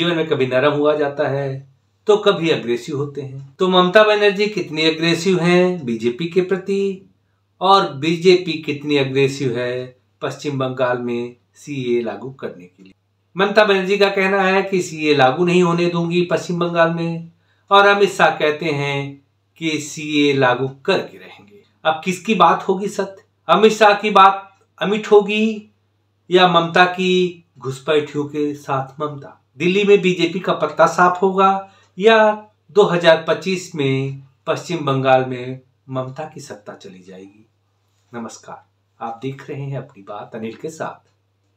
जीवन में कभी नरम हुआ जाता है तो कभी अग्रेसिव होते हैं। तो ममता बनर्जी कितनी अग्रेसिव हैं बीजेपी के प्रति और बीजेपी कितनी अग्रेसिव है पश्चिम बंगाल में सीए लागू करने के लिए। ममता बनर्जी का कहना है कि सीए लागू नहीं होने दूंगी पश्चिम बंगाल में, और अमित शाह कहते हैं कि सीए लागू करके रहेंगे। अब किसकी बात होगी सत्य? अमित शाह की बात अमिट होगी या ममता की घुसपैठियों के साथ ममता? दिल्ली में बीजेपी का पत्ता साफ होगा या 2025 में पश्चिम बंगाल में ममता की सत्ता चली जाएगी? नमस्कार, आप देख रहे हैं अपनी बात अनिल के साथ।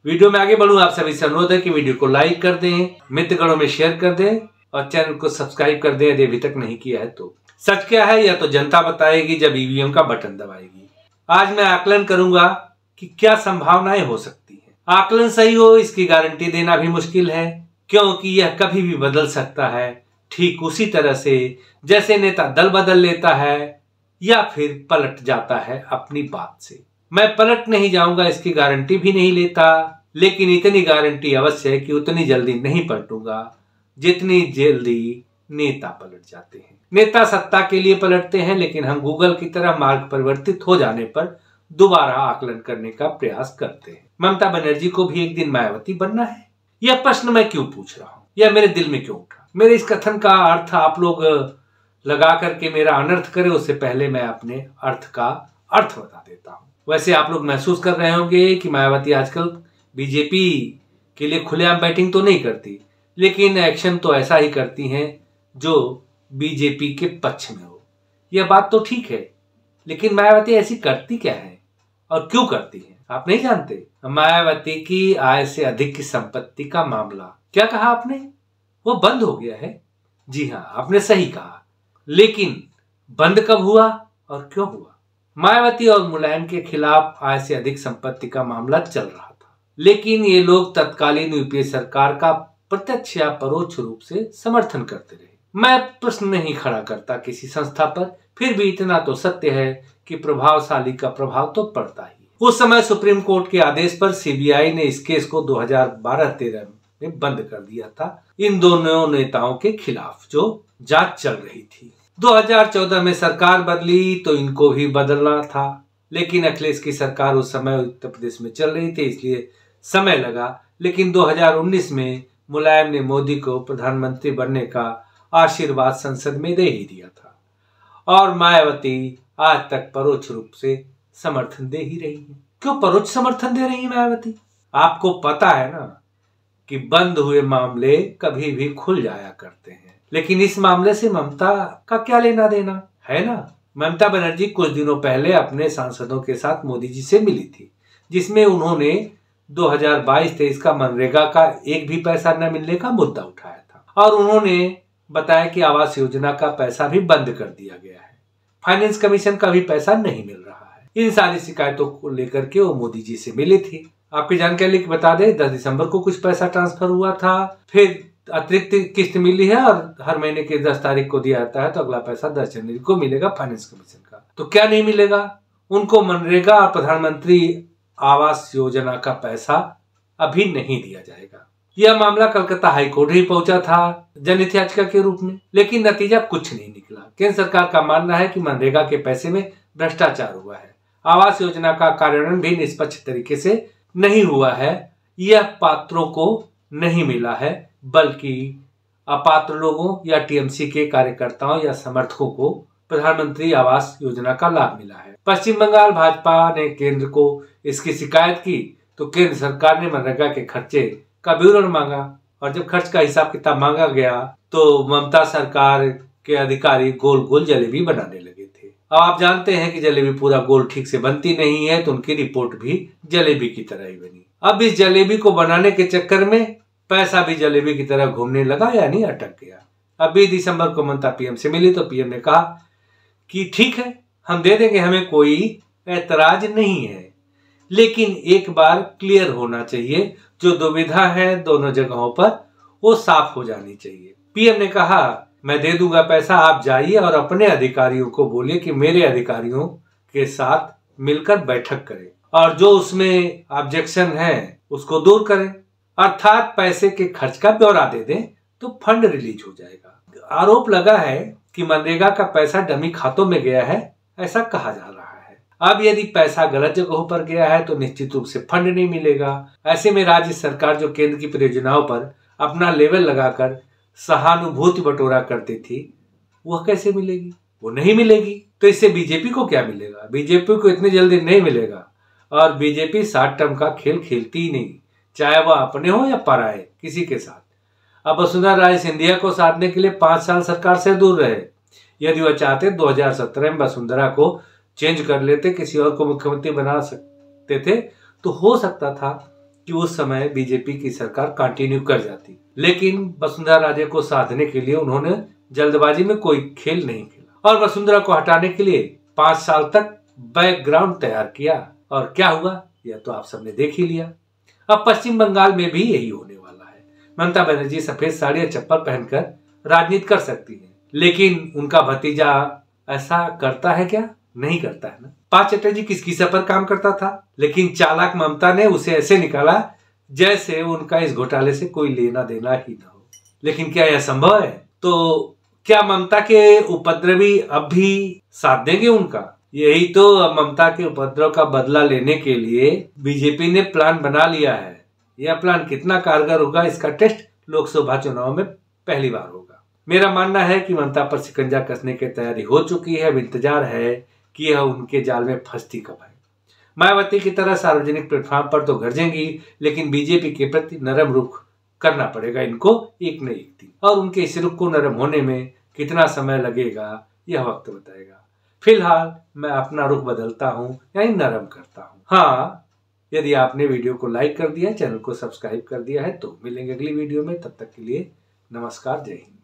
वीडियो में आगे बढ़ूं आप सभी से अनुरोध है कि वीडियो को लाइक कर दें, मित्रगणों में शेयर कर दें और चैनल को सब्सक्राइब कर दें यदि अभी तक नहीं किया है तो। सच क्या है यह तो जनता बताएगी जब ईवीएम का बटन दबाएगी। आज मैं आकलन करूंगा कि क्या संभावनाएं हो सकती हैं। आकलन सही हो इसकी गारंटी देना भी मुश्किल है, क्योंकि यह कभी भी बदल सकता है, ठीक उसी तरह से जैसे नेता दल बदल लेता है या फिर पलट जाता है अपनी बात से। मैं पलट नहीं जाऊंगा इसकी गारंटी भी नहीं लेता, लेकिन इतनी गारंटी अवश्य है कि उतनी जल्दी नहीं पलटूंगा जितनी जल्दी नेता पलट जाते हैं। नेता सत्ता के लिए पलटते हैं, लेकिन हम गूगल की तरह मार्ग परिवर्तित हो जाने पर दोबारा आकलन करने का प्रयास करते हैं। ममता बनर्जी को भी एक दिन मायावती बनना है? यह प्रश्न मैं क्यों पूछ रहा हूं, यह मेरे दिल में क्यों उठा? मेरे इस कथन का अर्थ आप लोग लगा करके मेरा अनर्थ करें उससे पहले मैं अपने अर्थ का अर्थ बता देता हूं। वैसे आप लोग महसूस कर रहे होंगे कि मायावती आजकल बीजेपी के लिए खुलेआम बैटिंग तो नहीं करती, लेकिन एक्शन तो ऐसा ही करती हैं जो बीजेपी के पक्ष में हो। यह बात तो ठीक है, लेकिन मायावती ऐसी करती क्या है और क्यों करती है आप नहीं जानते? मायावती की आय से अधिक की संपत्ति का मामला, क्या कहा आपने, वो बंद हो गया है? जी हाँ, आपने सही कहा, लेकिन बंद कब हुआ और क्यों हुआ? मायावती और मुलायम के खिलाफ आय से अधिक संपत्ति का मामला चल रहा था, लेकिन ये लोग तत्कालीन यूपीए सरकार का प्रत्यक्ष या परोक्ष रूप से समर्थन करते रहे। मैं प्रश्न नहीं खड़ा करता किसी संस्था पर, फिर भी इतना तो सत्य है कि प्रभावशाली का प्रभाव तो पड़ता ही। उस समय सुप्रीम कोर्ट के आदेश पर सीबीआई ने इस केस को 2012-13 में बंद कर दिया था इन दोनों नेताओं के खिलाफ जो जांच चल रही थी। 2014 में सरकार बदली तो इनको भी बदलना था, लेकिन अखिलेश की सरकार उस समय उत्तर प्रदेश में चल रही थी, इसलिए समय लगा। लेकिन 2019 में मुलायम ने मोदी को प्रधानमंत्री बनने का आशीर्वाद संसद में दे ही दिया था, और मायावती आज तक परोक्ष रूप से समर्थन दे ही रही है। क्यों परोक्ष समर्थन दे रही है मायावती? आपको पता है ना कि बंद हुए मामले कभी भी खुल जाया करते हैं, लेकिन इस मामले से ममता का क्या लेना देना है ना? ममता बनर्जी कुछ दिनों पहले अपने सांसदों के साथ मोदी जी से मिली थी, जिसमें उन्होंने 2022-23 का मनरेगा का एक भी पैसा न मिलने का मुद्दा उठाया था, और उन्होंने बताया कि आवास योजना का पैसा भी बंद कर दिया गया है, फाइनेंस कमीशन का भी पैसा नहीं मिल रहा है। इन सारी शिकायतों को लेकर के वो मोदी जी से मिले थे। आपकी जानकारी के बता दें, 10 दिसंबर को कुछ पैसा ट्रांसफर हुआ था, फिर अतिरिक्त किस्त मिली है और हर महीने की 10 तारीख को दिया जाता है, तो अगला पैसा 10 जनवरी को मिलेगा फाइनेंस कमीशन का। तो क्या नहीं मिलेगा उनको? मनरेगा और प्रधानमंत्री आवास योजना का पैसा अभी नहीं दिया जाएगा। यह मामला कलकत्ता हाईकोर्ट ही पहुंचा था जनहित याचिका के रूप में, लेकिन नतीजा कुछ नहीं निकला। केंद्र सरकार का मानना है कि मनरेगा के पैसे में भ्रष्टाचार हुआ है, आवास योजना का कार्यान्वयन भी निष्पक्ष तरीके से नहीं हुआ है, यह पात्रों को नहीं मिला है, बल्कि अपात्र लोगों या टीएमसी के कार्यकर्ताओं या समर्थकों को प्रधानमंत्री आवास योजना का लाभ मिला है। पश्चिम बंगाल भाजपा ने केंद्र को इसकी शिकायत की तो केंद्र सरकार ने मनरेगा के खर्चे का विवरण मांगा, और जब खर्च का हिसाब किताब मांगा गया तो ममता सरकार के अधिकारी गोल गोल जलेबी बनाने लगे थे। अब आप जानते हैं कि जलेबी पूरा गोल ठीक से बनती नहीं है, तो उनकी रिपोर्ट भी जलेबी की तरह ही बनी। अब इस जलेबी को बनाने के चक्कर में पैसा भी जलेबी की तरह घूमने लगा, यानी अटक गया। अब 20 दिसंबर को ममता पीएम से मिली तो पीएम ने कहा कि ठीक है, हम दे देंगे, हमें कोई ऐतराज नहीं है, लेकिन एक बार क्लियर होना चाहिए, जो दुविधा है दोनों जगहों पर वो साफ हो जानी चाहिए। पीएम ने कहा मैं दे दूंगा पैसा, आप जाइए और अपने अधिकारियों को बोलिए कि मेरे अधिकारियों के साथ मिलकर बैठक करें और जो उसमें ऑब्जेक्शन है उसको दूर करें, अर्थात पैसे के खर्च का ब्यौरा दे दें, तो फंड रिलीज हो जाएगा। आरोप लगा है कि मनरेगा का पैसा डमी खातों में गया है, ऐसा कहा जा रहा है। अब यदि पैसा गलत जगहों पर गया है तो निश्चित रूप से फंड नहीं मिलेगा। ऐसे में राज्य सरकार जो केंद्र की परियोजनाओं पर अपना लेवल लगाकर सहानुभूति बटोरा करती थी, वह कैसे मिलेगी? वो नहीं मिलेगी। तो इससे बीजेपी को क्या मिलेगा? बीजेपी को इतनी जल्दी नहीं मिलेगा। और बीजेपी 60 टर्म का खेल खेलती ही नहीं, चाहे वह अपने हो या पराए, किसी के साथ। अब वसुंधरा राजे सिंधिया को साधने के लिए 5 साल सरकार से दूर रहे। यदि वह चाहते 2017 में वसुंधरा को चेंज कर लेते, किसी और को मुख्यमंत्री बना सकते थे, तो हो सकता था कि उस समय बीजेपी की सरकार कंटिन्यू कर जाती। लेकिन वसुंधरा राजे को साधने के लिए उन्होंने जल्दबाजी में कोई खेल नहीं खेला और वसुंधरा को हटाने के लिए 5 साल तक बैकग्राउंड तैयार किया। और क्या हुआ यह तो आप सबने देख ही लिया। अब पश्चिम बंगाल में भी यही होने वाला है। ममता बनर्जी सफेद साड़ी और चप्पल पहनकर राजनीति कर सकती है, लेकिन उनका भतीजा ऐसा करता है क्या? नहीं करता है ना। पार्थ चटर्जी किसकी सर पर काम करता था, लेकिन चालाक ममता ने उसे ऐसे निकाला जैसे उनका इस घोटाले से कोई लेना देना ही ना हो। लेकिन क्या यह संभव है? तो क्या ममता के उपद्रवी अब भी साथ देंगे उनका? यही तो ममता के उपद्रव का बदला लेने के लिए बीजेपी ने प्लान बना लिया है। यह प्लान कितना कारगर होगा, इसका टेस्ट लोकसभा चुनाव में पहली बार होगा। मेरा मानना है कि ममता पर शिकंजा कसने की तैयारी हो चुकी है। अब इंतजार है कि यह उनके जाल में फंसती कब है। मायावती की तरह सार्वजनिक प्लेटफॉर्म पर तो गरजेंगी, लेकिन बीजेपी के प्रति नरम रुख करना पड़ेगा इनको एक न एक दिन। और उनके इस रुख को नरम होने में कितना समय लगेगा यह वक्त बताएगा। फिलहाल मैं अपना रुख बदलता हूं यानी नरम करता हूं। हाँ, यदि आपने वीडियो को लाइक कर दिया, चैनल को सब्सक्राइब कर दिया है, तो मिलेंगे अगली वीडियो में। तब तक के लिए नमस्कार, जय हिंद।